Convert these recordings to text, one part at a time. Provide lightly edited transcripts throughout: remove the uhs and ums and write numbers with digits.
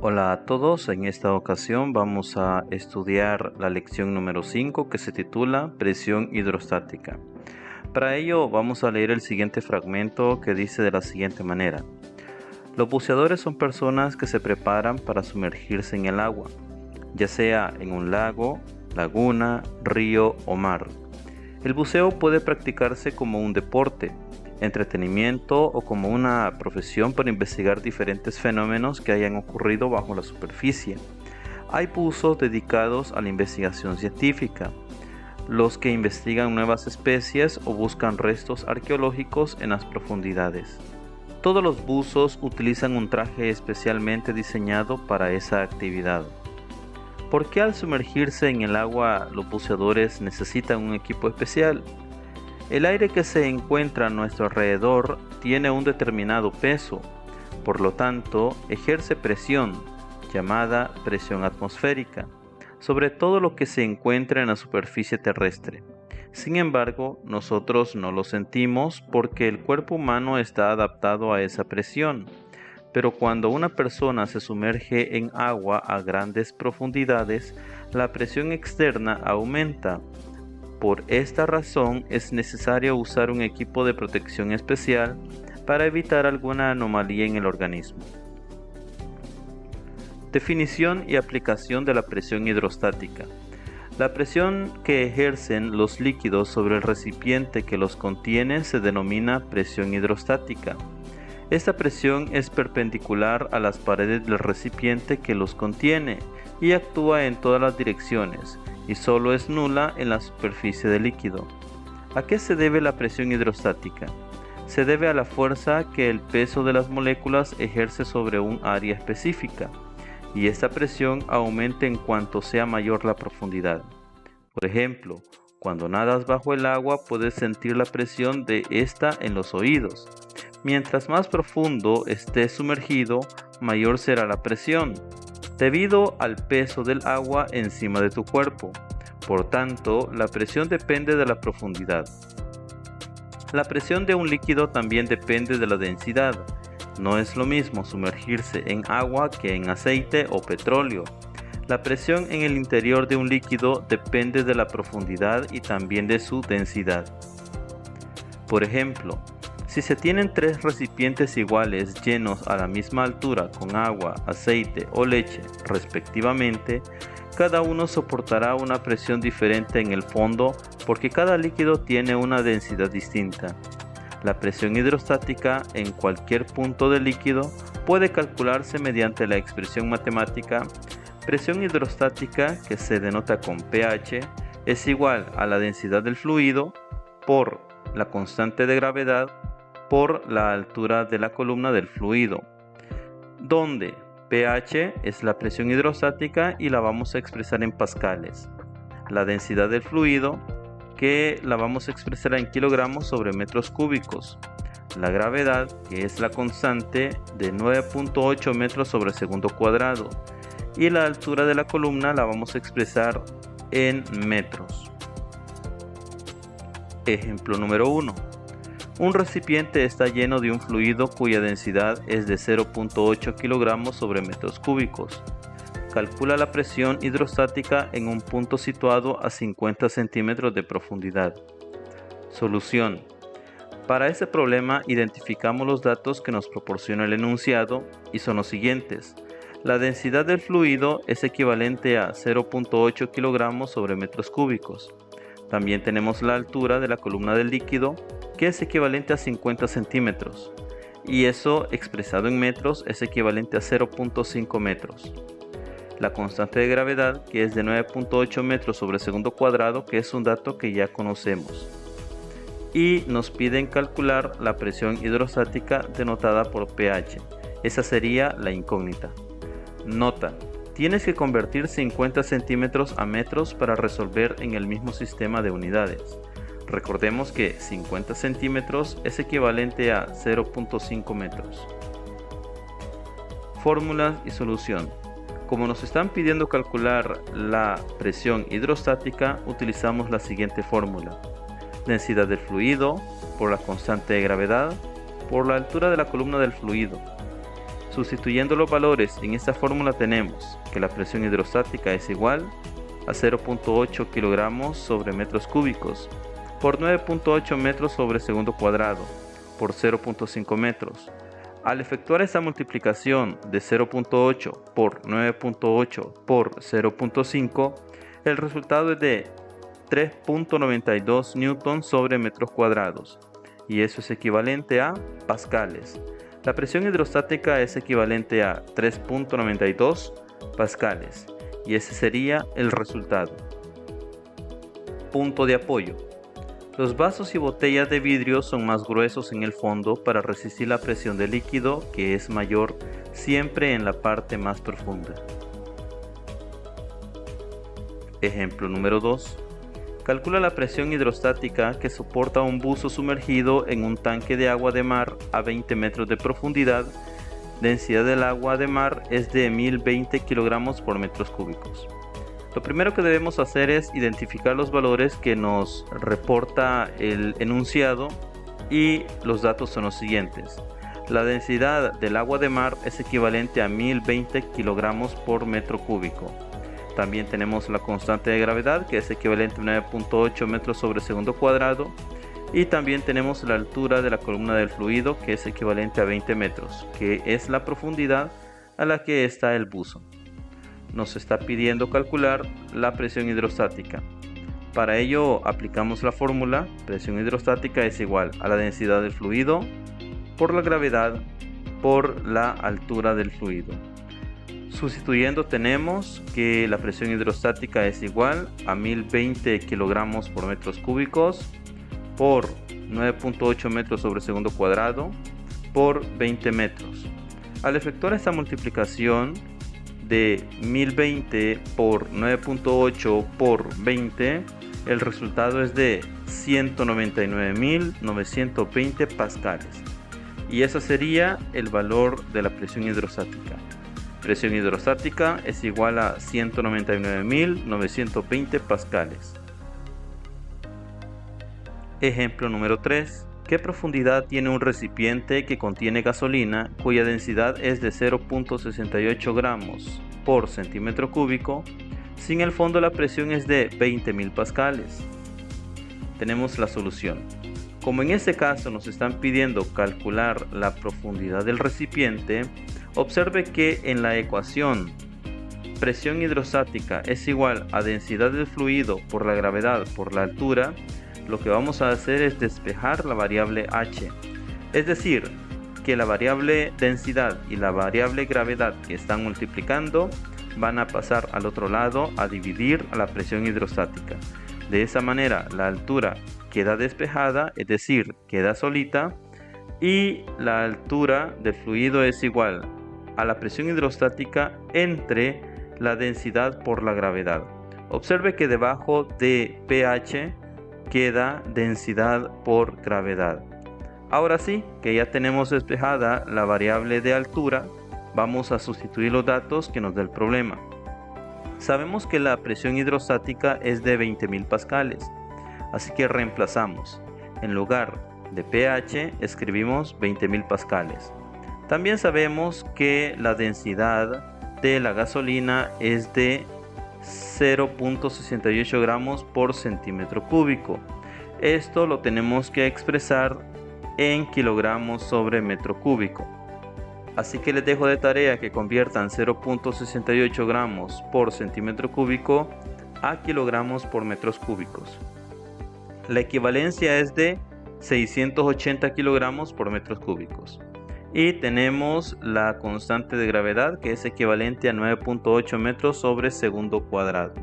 Hola a todos, en esta ocasión vamos a estudiar la lección número 5 que se titula Presión hidrostática. Para ello vamos a leer el siguiente fragmento que dice de la siguiente manera. Los buceadores son personas que se preparan para sumergirse en el agua, ya sea en un lago, laguna, río o mar. El buceo puede practicarse como un deporte, entretenimiento o como una profesión para investigar diferentes fenómenos que hayan ocurrido bajo la superficie. Hay buzos dedicados a la investigación científica, los que investigan nuevas especies o buscan restos arqueológicos en las profundidades. Todos los buzos utilizan un traje especialmente diseñado para esa actividad. ¿Por qué al sumergirse en el agua los buceadores necesitan un equipo especial? El aire que se encuentra a nuestro alrededor tiene un determinado peso, por lo tanto ejerce presión, llamada presión atmosférica, sobre todo lo que se encuentra en la superficie terrestre. Sin embargo, nosotros no lo sentimos porque el cuerpo humano está adaptado a esa presión. Pero cuando una persona se sumerge en agua a grandes profundidades, la presión externa aumenta. Por esta razón es necesario usar un equipo de protección especial para evitar alguna anomalía en el organismo. Definición y aplicación de la presión hidrostática. La presión que ejercen los líquidos sobre el recipiente que los contiene se denomina presión hidrostática. Esta presión es perpendicular a las paredes del recipiente que los contiene y actúa en todas las direcciones, y solo es nula en la superficie del líquido. ¿A qué se debe la presión hidrostática? Se debe a la fuerza que el peso de las moléculas ejerce sobre un área específica, y esta presión aumenta en cuanto sea mayor la profundidad. Por ejemplo, cuando nadas bajo el agua puedes sentir la presión de esta en los oídos. Mientras más profundo estés sumergido, mayor será la presión, debido al peso del agua encima de tu cuerpo. Por tanto, la presión depende de la profundidad. La presión de un líquido también depende de la densidad. No es lo mismo sumergirse en agua que en aceite o petróleo. La presión en el interior de un líquido depende de la profundidad y también de su densidad. Por ejemplo, si se tienen tres recipientes iguales llenos a la misma altura con agua, aceite o leche respectivamente, cada uno soportará una presión diferente en el fondo porque cada líquido tiene una densidad distinta. La presión hidrostática en cualquier punto del líquido puede calcularse mediante la expresión matemática presión hidrostática, que se denota con pH, es igual a la densidad del fluido por la constante de gravedad por la altura de la columna del fluido, donde pH es la presión hidrostática y la vamos a expresar en pascales. La densidad del fluido, que la vamos a expresar en kilogramos sobre metros cúbicos. La gravedad, que es la constante de 9.8 metros sobre segundo cuadrado. Y la altura de la columna la vamos a expresar en metros. Ejemplo número 1. Un recipiente está lleno de un fluido cuya densidad es de 0.8 kilogramos sobre metros cúbicos. Calcula la presión hidrostática en un punto situado a 50 centímetros de profundidad. Solución. Para este problema identificamos los datos que nos proporciona el enunciado y son los siguientes. La densidad del fluido es equivalente a 0.8 kilogramos sobre metros cúbicos. También tenemos la altura de la columna del líquido, que es equivalente a 50 centímetros, y eso expresado en metros es equivalente a 0.5 metros. La constante de gravedad, que es de 9.8 metros sobre segundo cuadrado, que es un dato que ya conocemos. Y nos piden calcular la presión hidrostática denotada por pH. Esa sería la incógnita. Nota: tienes que convertir 50 centímetros a metros para resolver en el mismo sistema de unidades. Recordemos que 50 centímetros es equivalente a 0.5 metros. Fórmulas y solución. Como nos están pidiendo calcular la presión hidrostática, utilizamos la siguiente fórmula. Densidad del fluido por la constante de gravedad por la altura de la columna del fluido. Sustituyendo los valores en esta fórmula tenemos que la presión hidrostática es igual a 0.8 kilogramos sobre metros cúbicos por 9.8 metros sobre segundo cuadrado por 0.5 metros. Al efectuar esta multiplicación de 0.8 por 9.8 por 0.5, el resultado es de 3.92 newton sobre metros cuadrados, y eso es equivalente a pascales. La presión hidrostática es equivalente a 3.92 pascales, y ese sería el resultado. Punto de apoyo. Los vasos y botellas de vidrio son más gruesos en el fondo para resistir la presión del líquido, que es mayor siempre en la parte más profunda. Ejemplo número 2. Calcula la presión hidrostática que soporta un buzo sumergido en un tanque de agua de mar a 20 metros de profundidad. Densidad del agua de mar es de 1020 kilogramos por metros cúbicos. Lo primero que debemos hacer es identificar los valores que nos reporta el enunciado, y los datos son los siguientes. La densidad del agua de mar es equivalente a 1020 kilogramos por metro cúbico. También tenemos la constante de gravedad, que es equivalente a 9.8 metros sobre segundo cuadrado, y también tenemos la altura de la columna del fluido, que es equivalente a 20 metros, que es la profundidad a la que está el buzo. Nos está pidiendo calcular la presión hidrostática. Para ello aplicamos la fórmula: presión hidrostática es igual a la densidad del fluido por la gravedad por la altura del fluido. Sustituyendo tenemos que la presión hidrostática es igual a 1020 kilogramos por metros cúbicos por 9.8 metros sobre segundo cuadrado por 20 metros. Al efectuar esta multiplicación de 1020 por 9.8 por 20, el resultado es de 199.920 pascales, y ese sería el valor de la presión hidrostática. Presión hidrostática es igual a 199.920 pascales. Ejemplo número 3. ¿Qué profundidad tiene un recipiente que contiene gasolina cuya densidad es de 0.68 gramos por centímetro cúbico? Si en el fondo la presión es de 20.000 pascales. Tenemos la solución. Como en este caso nos están pidiendo calcular la profundidad del recipiente, observe que en la ecuación presión hidrostática es igual a densidad del fluido por la gravedad por la altura, lo que vamos a hacer es despejar la variable h. Es decir, que la variable densidad y la variable gravedad que están multiplicando van a pasar al otro lado a dividir a la presión hidrostática. De esa manera la altura queda despejada, es decir, queda solita, y la altura del fluido es igual a la presión hidrostática entre la densidad por la gravedad. Observe que debajo de pH queda densidad por gravedad. Ahora sí que ya tenemos despejada la variable de altura, vamos a sustituir los datos que nos da el problema. Sabemos que la presión hidrostática es de 20.000 pascales, así que reemplazamos. En lugar de pH escribimos 20.000 pascales. También sabemos que la densidad de la gasolina es de 0.68 gramos por centímetro cúbico. Esto lo tenemos que expresar en kilogramos sobre metro cúbico. Así que les dejo de tarea que conviertan 0.68 gramos por centímetro cúbico a kilogramos por metros cúbicos. La equivalencia es de 680 kilogramos por metros cúbicos. Y tenemos la constante de gravedad, que es equivalente a 9.8 metros sobre segundo cuadrado.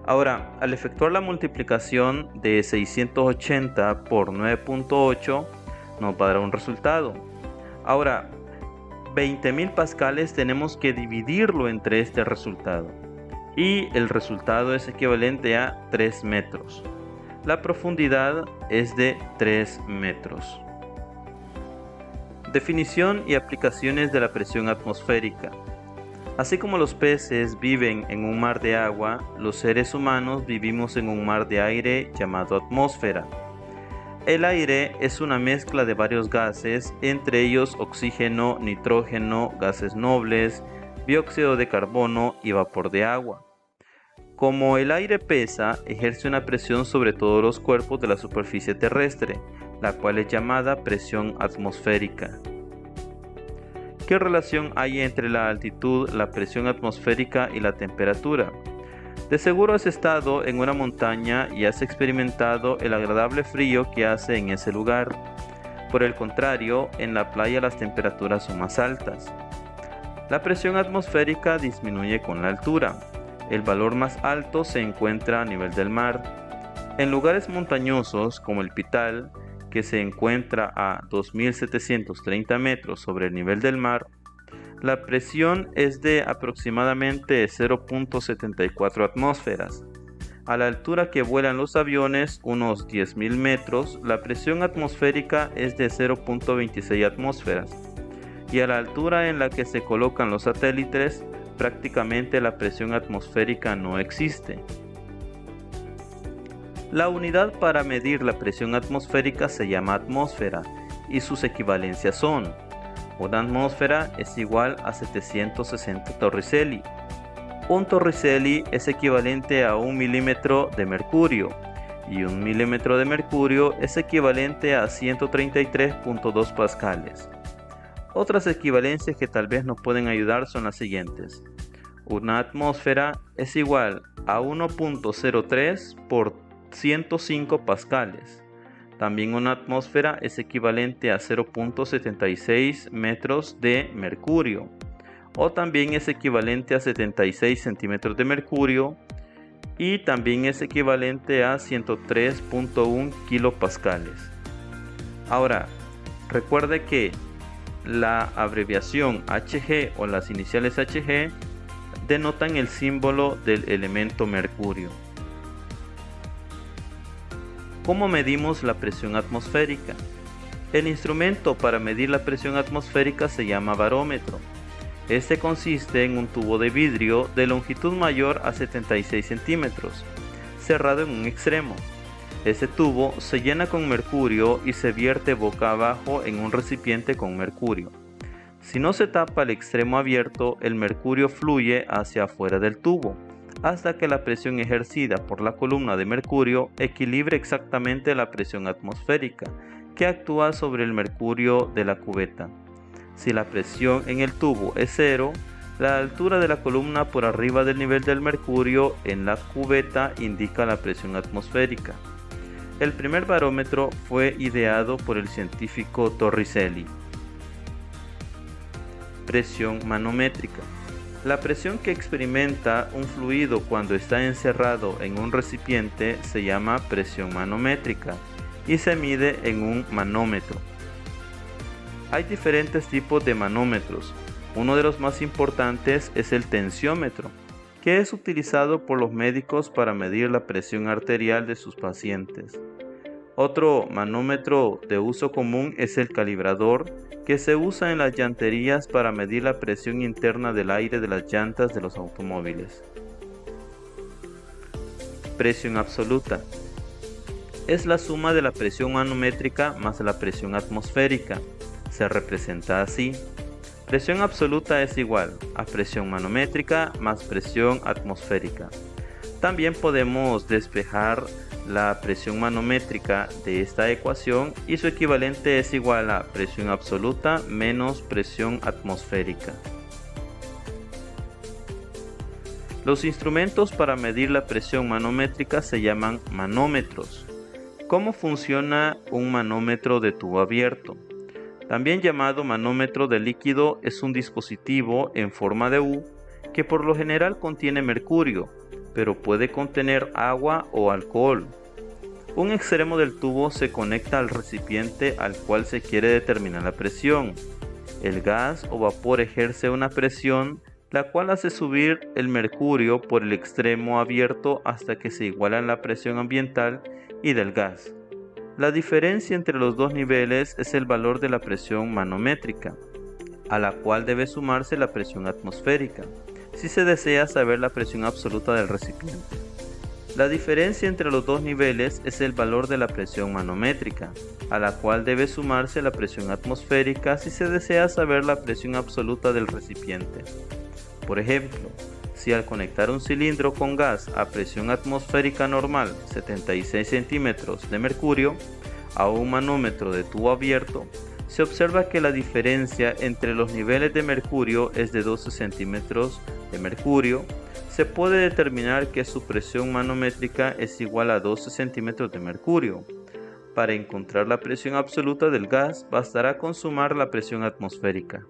Ahora, al efectuar la multiplicación de 680 por 9.8 nos va a dar un resultado. Ahora, 20.000 pascales tenemos que dividirlo entre este resultado, y el resultado es equivalente a 3 metros. La profundidad es de 3 metros. Definición y aplicaciones de la presión atmosférica. Así como los peces viven en un mar de agua, los seres humanos vivimos en un mar de aire llamado atmósfera. El aire es una mezcla de varios gases, entre ellos oxígeno, nitrógeno, gases nobles, dióxido de carbono y vapor de agua. Como el aire pesa, ejerce una presión sobre todos los cuerpos de la superficie terrestre, la cual es llamada presión atmosférica. ¿Qué relación hay entre la altitud, la presión atmosférica y la temperatura? De seguro has estado en una montaña y has experimentado el agradable frío que hace en ese lugar. Por el contrario, en la playa las temperaturas son más altas. La presión atmosférica disminuye con la altura. El valor más alto se encuentra a nivel del mar. En lugares montañosos como el Pital, que se encuentra a 2.730 metros sobre el nivel del mar, la presión es de aproximadamente 0.74 atmósferas. A la altura que vuelan los aviones, unos 10.000 metros, la presión atmosférica es de 0.26 atmósferas. Y a la altura en la que se colocan los satélites, prácticamente la presión atmosférica no existe. La unidad para medir la presión atmosférica se llama atmósfera y sus equivalencias son: una atmósfera es igual a 760 torricelli. Un torricelli es equivalente a 1 milímetro de mercurio y 1 milímetro de mercurio es equivalente a 133.2 pascales. Otras equivalencias que tal vez nos pueden ayudar son las siguientes. Una atmósfera es igual a 1.03 por 105 pascales. También una atmósfera es equivalente a 0.76 metros de mercurio, o también es equivalente a 76 centímetros de mercurio, y también es equivalente a 103.1 kilopascales. Ahora, recuerde que la abreviación Hg o las iniciales Hg denotan el símbolo del elemento mercurio. ¿Cómo medimos la presión atmosférica? El instrumento para medir la presión atmosférica se llama barómetro. Este consiste en un tubo de vidrio de longitud mayor a 76 centímetros, cerrado en un extremo. Este tubo se llena con mercurio y se vierte boca abajo en un recipiente con mercurio. Si no se tapa el extremo abierto, el mercurio fluye hacia afuera del tubo, hasta que la presión ejercida por la columna de mercurio equilibre exactamente la presión atmosférica que actúa sobre el mercurio de la cubeta. Si la presión en el tubo es cero, la altura de la columna por arriba del nivel del mercurio en la cubeta indica la presión atmosférica. El primer barómetro fue ideado por el científico Torricelli. Presión manométrica. La presión que experimenta un fluido cuando está encerrado en un recipiente se llama presión manométrica y se mide en un manómetro. Hay diferentes tipos de manómetros. Uno de los más importantes es el tensiómetro, que es utilizado por los médicos para medir la presión arterial de sus pacientes. Otro manómetro de uso común es el calibrador, que se usa en las llanterías para medir la presión interna del aire de las llantas de los automóviles. Presión absoluta. Es la suma de la presión manométrica más la presión atmosférica. Se representa así. Presión absoluta es igual a presión manométrica más presión atmosférica. También podemos despejar la presión manométrica de esta ecuación y su equivalente es igual a presión absoluta menos presión atmosférica. Los instrumentos para medir la presión manométrica se llaman manómetros. ¿Cómo funciona un manómetro de tubo abierto? También llamado manómetro de líquido, es un dispositivo en forma de U que por lo general contiene mercurio, pero puede contener agua o alcohol. Un extremo del tubo se conecta al recipiente al cual se quiere determinar la presión. El gas o vapor ejerce una presión, la cual hace subir el mercurio por el extremo abierto hasta que se iguala la presión ambiental y del gas. La diferencia entre los dos niveles es el valor de la presión manométrica, a la cual debe sumarse la presión atmosférica, si se desea saber la presión absoluta del recipiente. La diferencia entre los dos niveles es el valor de la presión manométrica, a la cual debe sumarse la presión atmosférica si se desea saber la presión absoluta del recipiente. Por ejemplo, si al conectar un cilindro con gas a presión atmosférica normal 76 centímetros de mercurio a un manómetro de tubo abierto, se observa que la diferencia entre los niveles de mercurio es de 12 centímetros de mercurio. Se puede determinar que su presión manométrica es igual a 12 centímetros de mercurio. Para encontrar la presión absoluta del gas, bastará con sumar la presión atmosférica.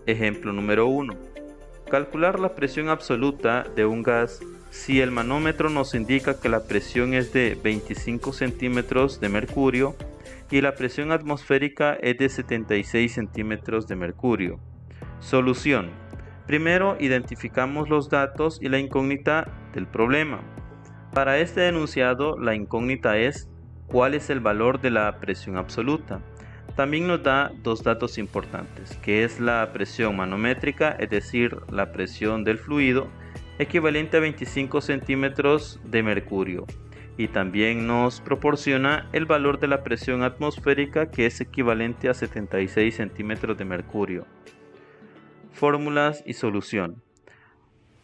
Ejemplo número 1. Calcular la presión absoluta de un gas si el manómetro nos indica que la presión es de 25 centímetros de mercurio y la presión atmosférica es de 76 centímetros de mercurio. Solución. Primero identificamos los datos y la incógnita del problema. Para este enunciado, la incógnita es ¿cuál es el valor de la presión absoluta? También nos da dos datos importantes, que es la presión manométrica, es decir, la presión del fluido, equivalente a 25 centímetros de mercurio. Y también nos proporciona el valor de la presión atmosférica, que es equivalente a 76 centímetros de mercurio. Fórmulas y solución.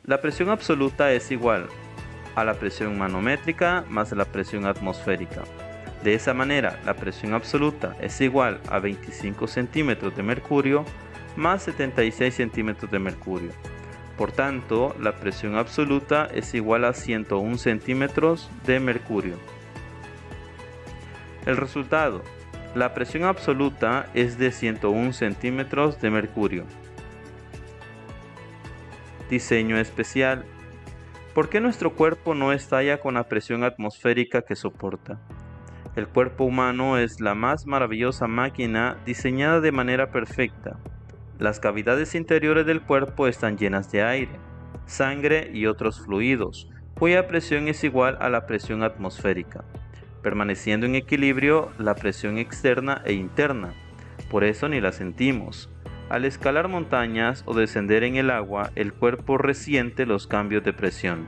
La presión absoluta es igual a la presión manométrica más la presión atmosférica. De esa manera, la presión absoluta es igual a 25 centímetros de mercurio más 76 centímetros de mercurio. Por tanto, la presión absoluta es igual a 101 centímetros de mercurio. El resultado. La presión absoluta es de 101 centímetros de mercurio. Diseño especial. ¿Por qué nuestro cuerpo no estalla con la presión atmosférica que soporta? El cuerpo humano es la más maravillosa máquina diseñada de manera perfecta. Las cavidades interiores del cuerpo están llenas de aire, sangre y otros fluidos, cuya presión es igual a la presión atmosférica, permaneciendo en equilibrio la presión externa e interna. Por eso ni la sentimos. Al escalar montañas o descender en el agua, el cuerpo resiente los cambios de presión.